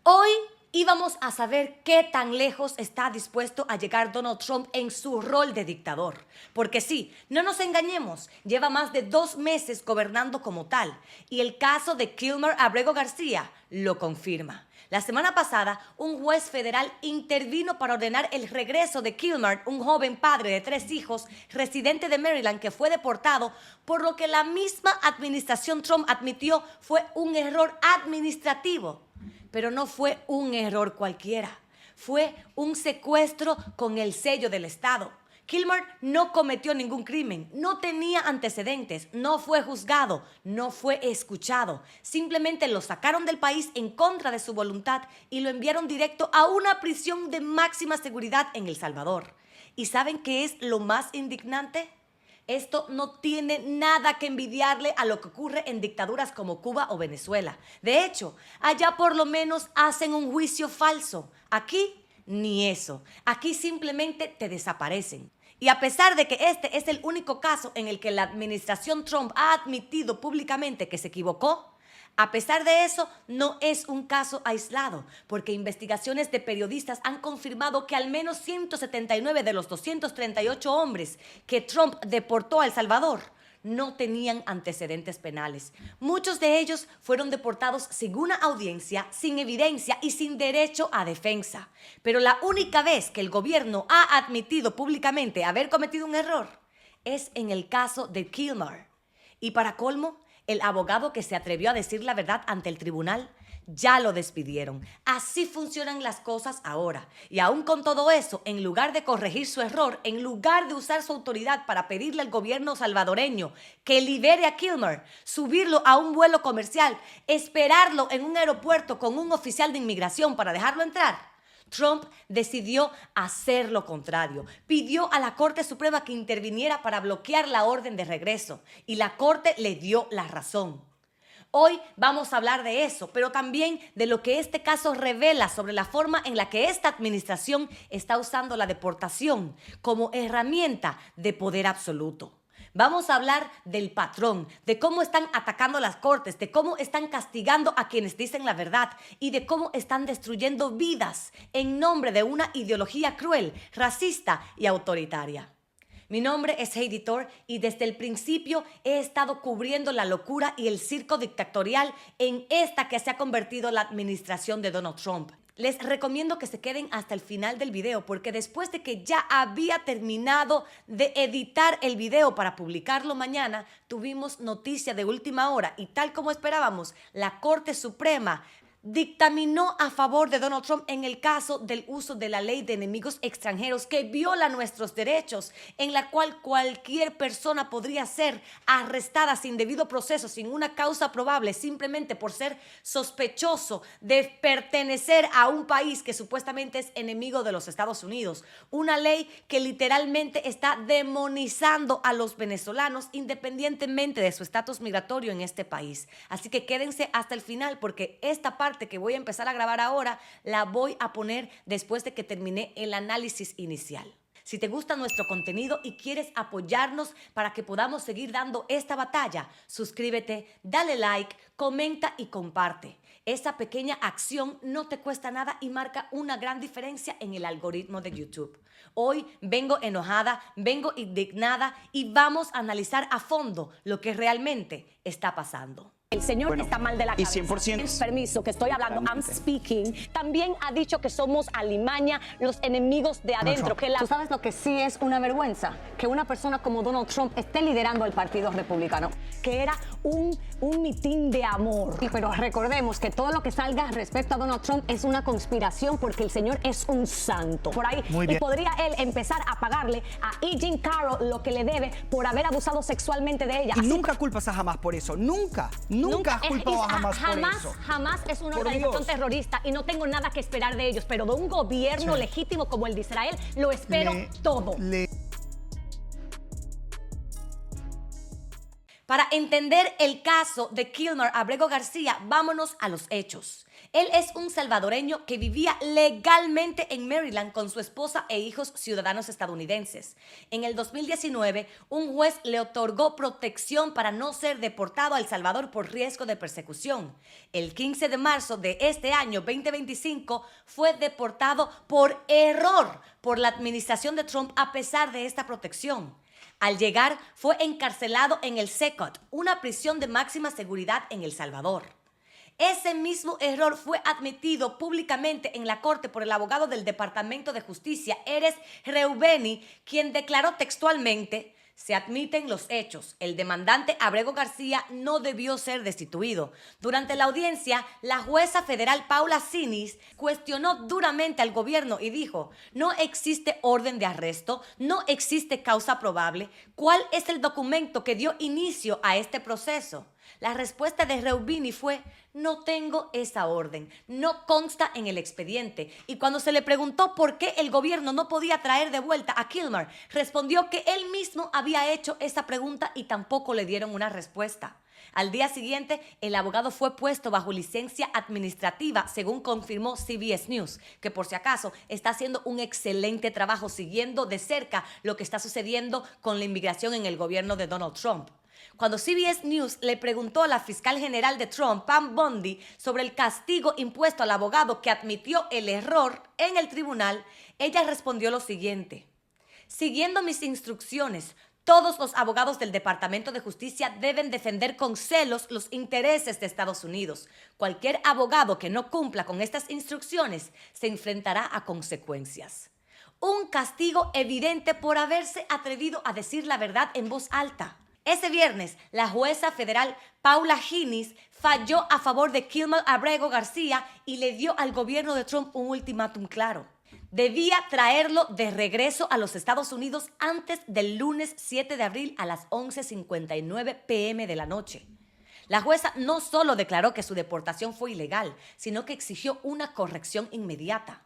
Hoy íbamos a saber qué tan lejos está dispuesto a llegar Donald Trump en su rol de dictador. Porque sí, no nos engañemos, lleva más de 2 meses gobernando como tal. Y el caso de Kilmer Abrego García lo confirma. La semana pasada, un juez federal intervino para ordenar el regreso de Kilmer, un joven padre de 3 hijos, residente de Maryland que fue deportado, por lo que la misma administración Trump admitió fue un error administrativo. Pero no fue un error cualquiera, fue un secuestro con el sello del Estado. Kilmer no cometió ningún crimen, no tenía antecedentes, no fue juzgado, no fue escuchado. Simplemente lo sacaron del país en contra de su voluntad y lo enviaron directo a una prisión de máxima seguridad en El Salvador. ¿Y saben qué es lo más indignante? Esto no tiene nada que envidiarle a lo que ocurre en dictaduras como Cuba o Venezuela. De hecho, allá por lo menos hacen un juicio falso. Aquí, ni eso. Aquí simplemente te desaparecen. Y a pesar de que este es el único caso en el que la administración Trump ha admitido públicamente que se equivocó, a pesar de eso, no es un caso aislado, porque investigaciones de periodistas han confirmado que al menos 179 de los 238 hombres que Trump deportó a El Salvador no tenían antecedentes penales. Muchos de ellos fueron deportados sin una audiencia, sin evidencia y sin derecho a defensa. Pero la única vez que el gobierno ha admitido públicamente haber cometido un error es en el caso de Kilmer. Y para colmo, el abogado que se atrevió a decir la verdad ante el tribunal ya lo despidieron. Así funcionan las cosas ahora. Y aún con todo eso, en lugar de corregir su error, en lugar de usar su autoridad para pedirle al gobierno salvadoreño que libere a Kilmer, subirlo a un vuelo comercial, esperarlo en un aeropuerto con un oficial de inmigración para dejarlo entrar, Trump decidió hacer lo contrario. Pidió a la Corte Suprema que interviniera para bloquear la orden de regreso y la Corte le dio la razón. Hoy vamos a hablar de eso, pero también de lo que este caso revela sobre la forma en la que esta administración está usando la deportación como herramienta de poder absoluto. Vamos a hablar del patrón, de cómo están atacando las cortes, de cómo están castigando a quienes dicen la verdad y de cómo están destruyendo vidas en nombre de una ideología cruel, racista y autoritaria. Mi nombre es Heidi Thor y desde el principio he estado cubriendo la locura y el circo dictatorial en esta que se ha convertido la administración de Donald Trump. Les recomiendo que se queden hasta el final del video porque después de que ya había terminado de editar el video para publicarlo mañana, tuvimos noticia de última hora y tal como esperábamos, la Corte Suprema dictaminó a favor de Donald Trump en el caso del uso de la ley de enemigos extranjeros que viola nuestros derechos, en la cual cualquier persona podría ser arrestada sin debido proceso, sin una causa probable, simplemente por ser sospechoso de pertenecer a un país que supuestamente es enemigo de los Estados Unidos. Una ley que literalmente está demonizando a los venezolanos independientemente de su estatus migratorio en este país. Así que quédense hasta el final porque esta parte que voy a empezar a grabar ahora la voy a poner después de que termine el análisis inicial. Si te gusta nuestro contenido y quieres apoyarnos para que podamos seguir dando esta batalla, suscríbete, dale like, comenta y comparte. Esa pequeña acción no te cuesta nada y marca una gran diferencia en el algoritmo de YouTube. Hoy vengo enojada, vengo indignada y vamos a analizar a fondo lo que realmente está pasando. El señor está mal de la cabeza. Y 100%. Permiso, que estoy hablando. I'm speaking. También ha dicho que somos alimaña, los enemigos de adentro. Que ¿Tú sabes lo que sí es una vergüenza? Que una persona como Donald Trump esté liderando el Partido Republicano. que era un mitin de amor. Sí, pero recordemos que todo lo que salga respecto a Donald Trump es una conspiración porque el señor es un santo. Por ahí. Muy Y bien. podría él empezar a pagarle a E. Jean Carroll lo que le debe por haber abusado sexualmente de ella. Y Así nunca culpas a Hamas por eso. Nunca has culpado a Hamas por eso. Jamás es una Por organización Dios. terrorista y no tengo nada que esperar de ellos, pero de un gobierno Sí. legítimo como el de Israel lo espero todo. Para entender el caso de Kilmer Abrego García, vámonos a los hechos. Él es un salvadoreño que vivía legalmente en Maryland con su esposa e hijos ciudadanos estadounidenses. En el 2019, un juez le otorgó protección para no ser deportado a El Salvador por riesgo de persecución. El 15 de marzo de este año 2025 fue deportado por error por la administración de Trump a pesar de esta protección. Al llegar, fue encarcelado en el SECOT, una prisión de máxima seguridad en El Salvador. Ese mismo error fue admitido públicamente en la corte por el abogado del Departamento de Justicia, Erez Reubeni, quien declaró textualmente: se admiten los hechos. El demandante Abrego García no debió ser destituido. Durante la audiencia, la jueza federal Paula Sinis cuestionó duramente al gobierno y dijo: no existe orden de arresto, no existe causa probable. ¿Cuál es el documento que dio inicio a este proceso? La respuesta de Reubeni fue: no tengo esa orden, no consta en el expediente. Y cuando se le preguntó por qué el gobierno no podía traer de vuelta a Kilmer, respondió que él mismo había hecho esa pregunta y tampoco le dieron una respuesta. Al día siguiente, el abogado fue puesto bajo licencia administrativa, según confirmó CBS News, que por si acaso está haciendo un excelente trabajo siguiendo de cerca lo que está sucediendo con la inmigración en el gobierno de Donald Trump. Cuando CBS News le preguntó a la fiscal general de Trump, Pam Bondi, sobre el castigo impuesto al abogado que admitió el error en el tribunal, ella respondió lo siguiente: siguiendo mis instrucciones, todos los abogados del Departamento de Justicia deben defender con celos los intereses de Estados Unidos. Cualquier abogado que no cumpla con estas instrucciones se enfrentará a consecuencias. Un castigo evidente por haberse atrevido a decir la verdad en voz alta. Ese viernes, la jueza federal Paula Sinis falló a favor de Kilmer Abrego García y le dio al gobierno de Trump un ultimátum claro. Debía traerlo de regreso a los Estados Unidos antes del lunes 7 de abril a las 11:59 p.m. de la noche. La jueza no solo declaró que su deportación fue ilegal, sino que exigió una corrección inmediata.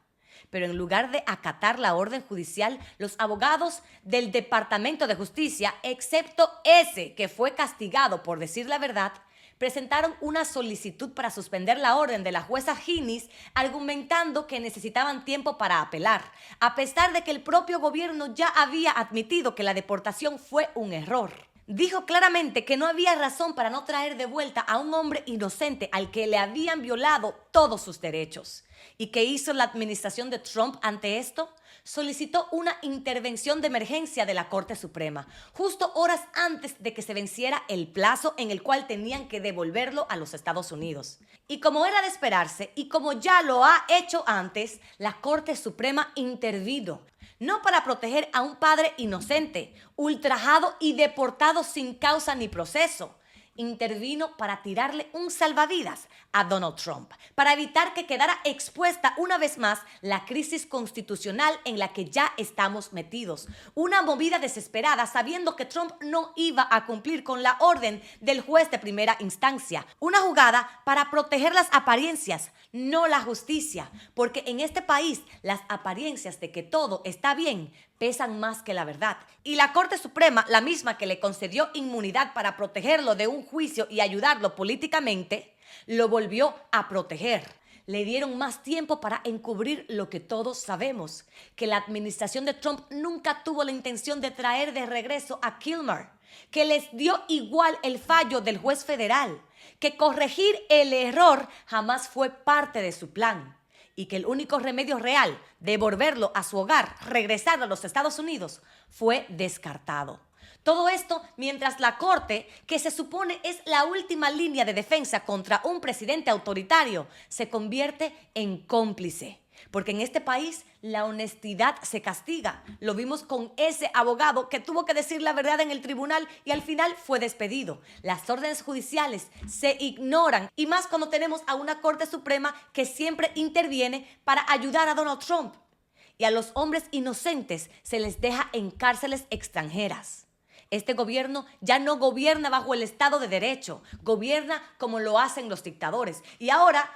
Pero en lugar de acatar la orden judicial, los abogados del Departamento de Justicia, excepto ese que fue castigado por decir la verdad, presentaron una solicitud para suspender la orden de la jueza Sinis, argumentando que necesitaban tiempo para apelar, a pesar de que el propio gobierno ya había admitido que la deportación fue un error. Dijo claramente que no había razón para no traer de vuelta a un hombre inocente al que le habían violado todos sus derechos. ¿Y qué hizo la administración de Trump ante esto? Solicitó una intervención de emergencia de la Corte Suprema, justo horas antes de que se venciera el plazo en el cual tenían que devolverlo a los Estados Unidos. Y como era de esperarse, y como ya lo ha hecho antes, la Corte Suprema intervino. No para proteger a un padre inocente, ultrajado y deportado sin causa ni proceso. Intervino para tirarle un salvavidas a Donald Trump, para evitar que quedara expuesta una vez más la crisis constitucional en la que ya estamos metidos. Una movida desesperada sabiendo que Trump no iba a cumplir con la orden del juez de primera instancia. Una jugada para proteger las apariencias, no la justicia, porque en este país las apariencias de que todo está bien pesan más que la verdad. Y la Corte Suprema, la misma que le concedió inmunidad para protegerlo de un juicio y ayudarlo políticamente, lo volvió a proteger. Le dieron más tiempo para encubrir lo que todos sabemos, que la administración de Trump nunca tuvo la intención de traer de regreso a Kilmer, que les dio igual el fallo del juez federal, que corregir el error jamás fue parte de su plan, y que el único remedio real, devolverlo a su hogar, regresarlo a los Estados Unidos, fue descartado. Todo esto mientras la Corte, que se supone es la última línea de defensa contra un presidente autoritario, se convierte en cómplice. Porque en este país la honestidad se castiga. Lo vimos con ese abogado que tuvo que decir la verdad en el tribunal y al final fue despedido. Las órdenes judiciales se ignoran y más cuando tenemos a una Corte Suprema que siempre interviene para ayudar a Donald Trump. Y a los hombres inocentes se les deja en cárceles extranjeras. Este gobierno ya no gobierna bajo el Estado de Derecho, gobierna como lo hacen los dictadores. Y ahora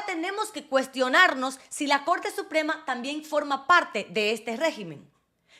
tenemos que cuestionarnos si la Corte Suprema también forma parte de este régimen.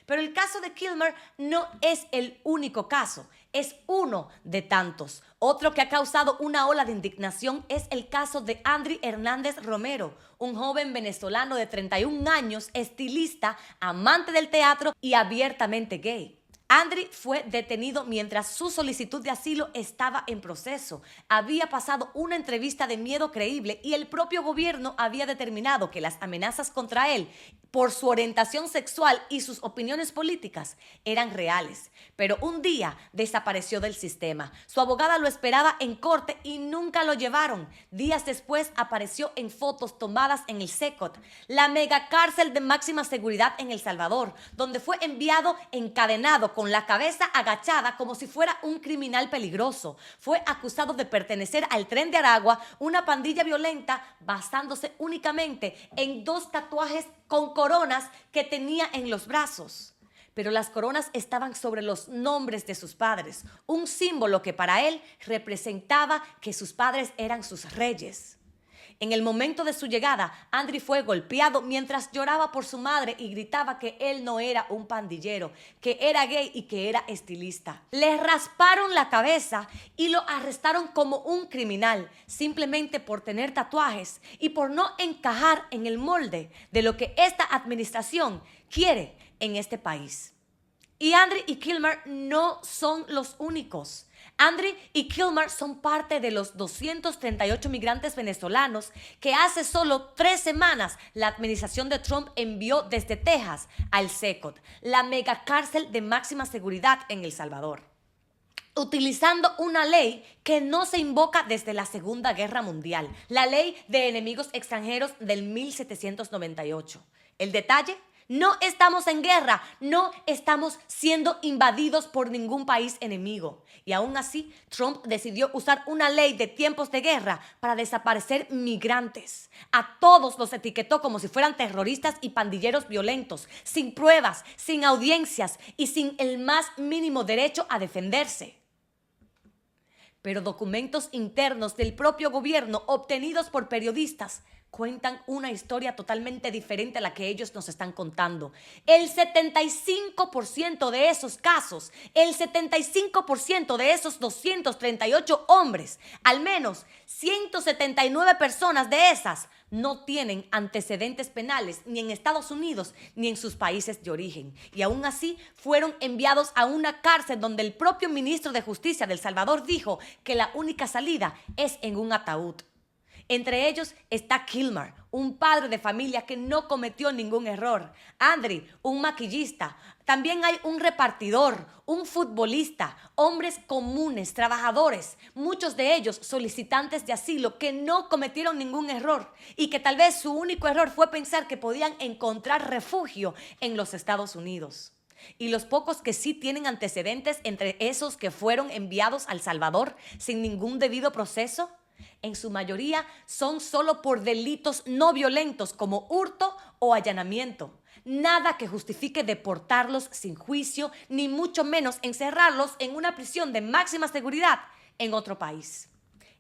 Pero el caso de Kilmer no es el único caso. es uno de tantos. Otro que ha causado una ola de indignación es el caso de Andry Hernández Romero, un joven venezolano de 31 años, estilista, amante del teatro y abiertamente gay. Andry fue detenido mientras su solicitud de asilo estaba en proceso. Había pasado una entrevista de miedo creíble y el propio gobierno había determinado que las amenazas contra él por su orientación sexual y sus opiniones políticas eran reales. Pero un día desapareció del sistema. Su abogada lo esperaba en corte y nunca lo llevaron. Días después apareció en fotos tomadas en el CECOT, la megacárcel de máxima seguridad en El Salvador, donde fue enviado encadenado con la cabeza agachada como si fuera un criminal peligroso. Fue acusado de pertenecer al Tren de Aragua, una pandilla violenta basándose únicamente en 2 tatuajes con coronas que tenía en los brazos. Pero las coronas estaban sobre los nombres de sus padres, un símbolo que para él representaba que sus padres eran sus reyes. En el momento de su llegada, Andry fue golpeado mientras lloraba por su madre y gritaba que él no era un pandillero, que era gay y que era estilista. Le rasparon la cabeza y lo arrestaron como un criminal, simplemente por tener tatuajes y por no encajar en el molde de lo que esta administración quiere en este país. Y Andry y Kilmer no son los únicos. Andry y Kilmer son parte de los 238 migrantes venezolanos que hace solo 3 semanas la administración de Trump envió desde Texas al CECOT, la megacárcel de máxima seguridad en El Salvador, utilizando una ley que no se invoca desde la Segunda Guerra Mundial, la Ley de Enemigos Extranjeros del 1798. ¿El detalle? No estamos en guerra, no estamos siendo invadidos por ningún país enemigo. Y aún así, Trump decidió usar una ley de tiempos de guerra para desaparecer migrantes. A todos los etiquetó como si fueran terroristas y pandilleros violentos, sin pruebas, sin audiencias y sin el más mínimo derecho a defenderse. Pero documentos internos del propio gobierno obtenidos por periodistas cuentan una historia totalmente diferente a la que ellos nos están contando. El 75% de esos casos, el 75% de esos 238 hombres, al menos 179 personas de esas, no tienen antecedentes penales ni en Estados Unidos ni en sus países de origen. Y aún así fueron enviados a una cárcel donde el propio ministro de Justicia de El Salvador dijo que la única salida es en un ataúd. Entre ellos está Kilmer, un padre de familia que no cometió ningún error. Andry, un maquillista. También hay un repartidor, un futbolista, hombres comunes, trabajadores, muchos de ellos solicitantes de asilo que no cometieron ningún error y que tal vez su único error fue pensar que podían encontrar refugio en los Estados Unidos. Y los pocos que sí tienen antecedentes entre esos que fueron enviados a El Salvador sin ningún debido proceso, en su mayoría son solo por delitos no violentos como hurto o allanamiento. Nada que justifique deportarlos sin juicio, ni mucho menos encerrarlos en una prisión de máxima seguridad en otro país.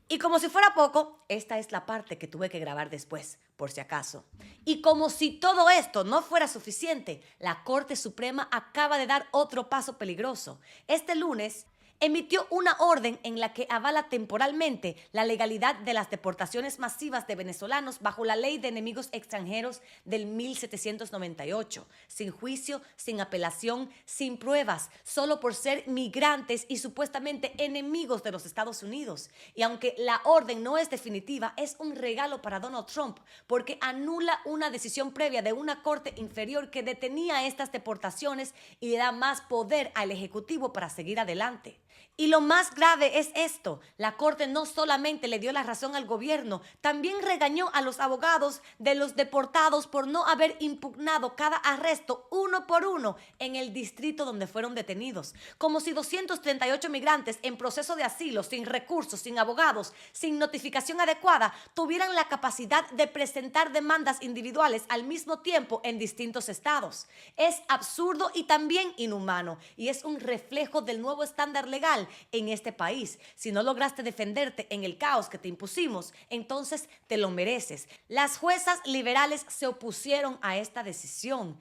Y como si fuera poco, esta es la parte que tuve que grabar después, por si acaso. Y como si todo esto no fuera suficiente, la Corte Suprema acaba de dar otro paso peligroso. Este lunes emitió una orden en la que avala temporalmente la legalidad de las deportaciones masivas de venezolanos bajo la Ley de Enemigos Extranjeros del 1798, sin juicio, sin apelación, sin pruebas, solo por ser migrantes y supuestamente enemigos de los Estados Unidos. Y aunque la orden no es definitiva, es un regalo para Donald Trump porque anula una decisión previa de una corte inferior que detenía estas deportaciones y le da más poder al Ejecutivo para seguir adelante. Y lo más grave es esto, la Corte no solamente le dio la razón al gobierno, también regañó a los abogados de los deportados por no haber impugnado cada arresto uno por uno en el distrito donde fueron detenidos. Como si 238 migrantes en proceso de asilo, sin recursos, sin abogados, sin notificación adecuada, tuvieran la capacidad de presentar demandas individuales al mismo tiempo en distintos estados. Es absurdo y también inhumano, y es un reflejo del nuevo estándar legal en este país. Si no lograste defenderte en el caos que te impusimos, entonces te lo mereces. Las juezas liberales se opusieron a esta decisión.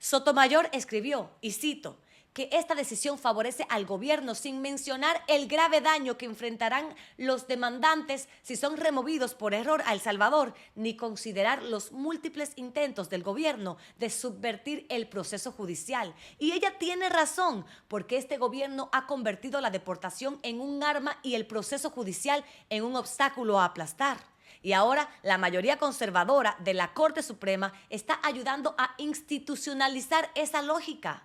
Sotomayor escribió, y cito, que esta decisión favorece al gobierno sin mencionar el grave daño que enfrentarán los demandantes si son removidos por error a El Salvador, ni considerar los múltiples intentos del gobierno de subvertir el proceso judicial. Y ella tiene razón, porque este gobierno ha convertido la deportación en un arma y el proceso judicial en un obstáculo a aplastar. Y ahora la mayoría conservadora de la Corte Suprema está ayudando a institucionalizar esa lógica.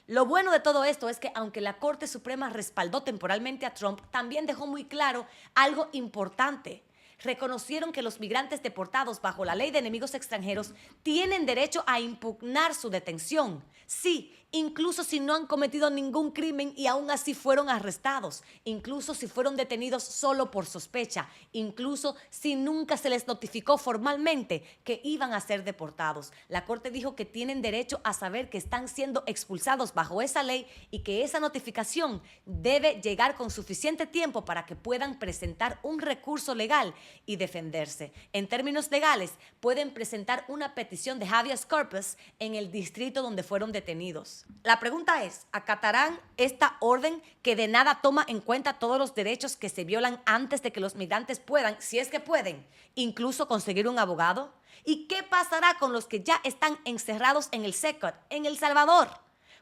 Lo bueno de todo esto es que aunque la Corte Suprema respaldó temporalmente a Trump, también dejó muy claro algo importante. Reconocieron que los migrantes deportados bajo la ley de enemigos extranjeros tienen derecho a impugnar su detención. Sí, incluso si no han cometido ningún crimen y aún así fueron arrestados, incluso si fueron detenidos solo por sospecha, incluso si nunca se les notificó formalmente que iban a ser deportados. La Corte dijo que tienen derecho a saber que están siendo expulsados bajo esa ley y que esa notificación debe llegar con suficiente tiempo para que puedan presentar un recurso legal y defenderse. En términos legales, pueden presentar una petición de habeas corpus en el distrito donde fueron detenidos. La pregunta es, ¿acatarán esta orden que de nada toma en cuenta todos los derechos que se violan antes de que los migrantes puedan, si es que pueden, incluso conseguir un abogado? ¿Y qué pasará con los que ya están encerrados en el SECOT, en El Salvador?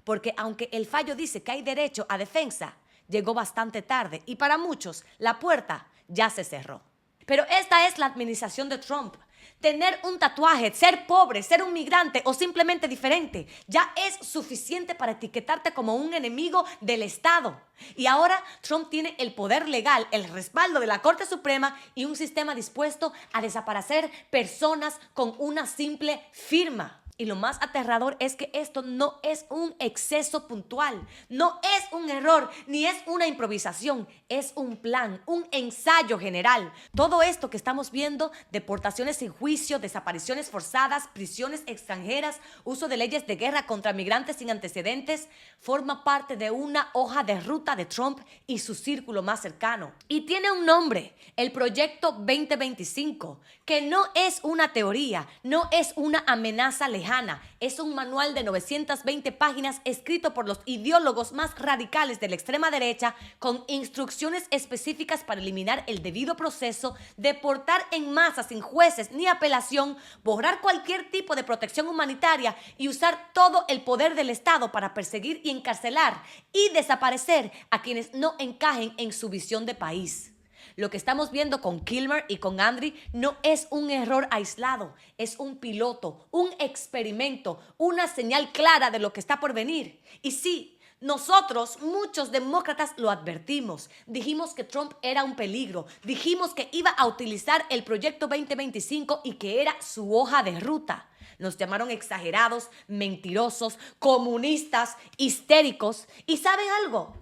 Porque aunque el fallo dice que hay derecho a defensa, llegó bastante tarde y para muchos la puerta ya se cerró. Pero esta es la administración de Trump. Tener un tatuaje, ser pobre, ser un migrante o simplemente diferente ya es suficiente para etiquetarte como un enemigo del Estado. Y ahora Trump tiene el poder legal, el respaldo de la Corte Suprema y un sistema dispuesto a desaparecer personas con una simple firma. Y lo más aterrador es que esto no es un exceso puntual, no es un error, ni es una improvisación, es un plan, un ensayo general. Todo esto que estamos viendo, deportaciones sin juicio, desapariciones forzadas, prisiones extranjeras, uso de leyes de guerra contra migrantes sin antecedentes, forma parte de una hoja de ruta de Trump y su círculo más cercano. Y tiene un nombre, el Proyecto 2025, que no es una teoría, no es una amenaza lejana. Es un manual de 920 páginas escrito por los ideólogos más radicales de la extrema derecha con instrucciones específicas para eliminar el debido proceso, deportar en masa sin jueces ni apelación, borrar cualquier tipo de protección humanitaria y usar todo el poder del Estado para perseguir y encarcelar y desaparecer a quienes no encajen en su visión de país. Lo que estamos viendo con Kilmer y con Andry no es un error aislado, es un piloto, un experimento, una señal clara de lo que está por venir. Y sí, nosotros, muchos demócratas, lo advertimos. Dijimos que Trump era un peligro, dijimos que iba a utilizar el Proyecto 2025 y que era su hoja de ruta. Nos llamaron exagerados, mentirosos, comunistas, histéricos. ¿Y saben algo?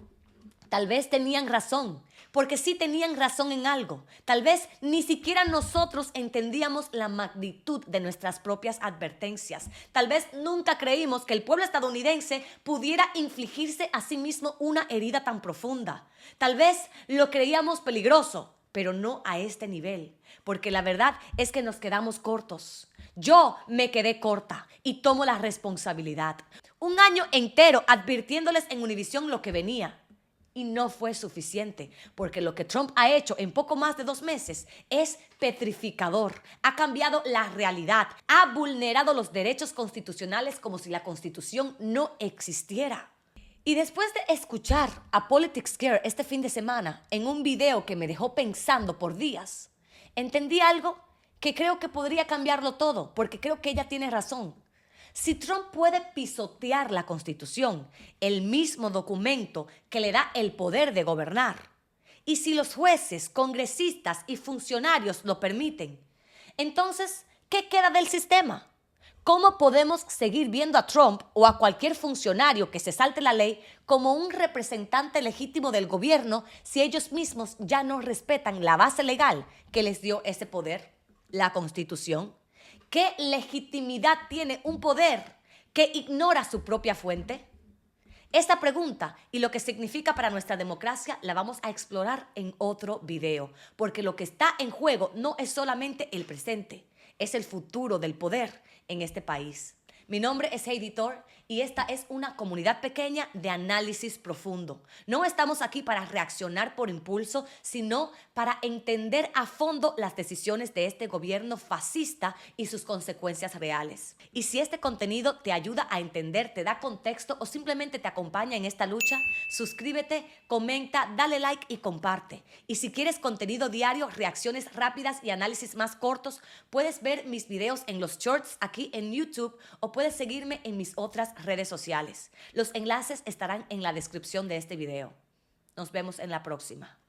Tal vez tenían razón. Porque sí tenían razón en algo. Tal vez ni siquiera nosotros entendíamos la magnitud de nuestras propias advertencias. Tal vez nunca creímos que el pueblo estadounidense pudiera infligirse a sí mismo una herida tan profunda. Tal vez lo creíamos peligroso, pero no a este nivel. Porque la verdad es que nos quedamos cortos. Yo me quedé corta y tomo la responsabilidad. Un año entero advirtiéndoles en Univisión lo que venía. Y no fue suficiente, porque lo que Trump ha hecho en poco más de 2 meses es petrificador. Ha cambiado la realidad, ha vulnerado los derechos constitucionales como si la Constitución no existiera. Y después de escuchar a Politics Scare este fin de semana en un video que me dejó pensando por días, entendí algo que creo que podría cambiarlo todo, porque creo que ella tiene razón. Si Trump puede pisotear la Constitución, el mismo documento que le da el poder de gobernar, y si los jueces, congresistas y funcionarios lo permiten, entonces, ¿qué queda del sistema? ¿Cómo podemos seguir viendo a Trump o a cualquier funcionario que se salte la ley como un representante legítimo del gobierno si ellos mismos ya no respetan la base legal que les dio ese poder, la Constitución? ¿Qué legitimidad tiene un poder que ignora su propia fuente? Esta pregunta y lo que significa para nuestra democracia la vamos a explorar en otro video, porque lo que está en juego no es solamente el presente, es el futuro del poder en este país. Mi nombre es Heidi Thor y esta es una comunidad pequeña de análisis profundo. No estamos aquí para reaccionar por impulso, sino para entender a fondo las decisiones de este gobierno fascista y sus consecuencias reales. Y si este contenido te ayuda a entender, te da contexto o simplemente te acompaña en esta lucha, suscríbete, comenta, dale like y comparte. Y si quieres contenido diario, reacciones rápidas y análisis más cortos, puedes ver mis videos en los shorts aquí en YouTube o puedes seguirme en mis otras redes sociales. Los enlaces estarán en la descripción de este video. Nos vemos en la próxima.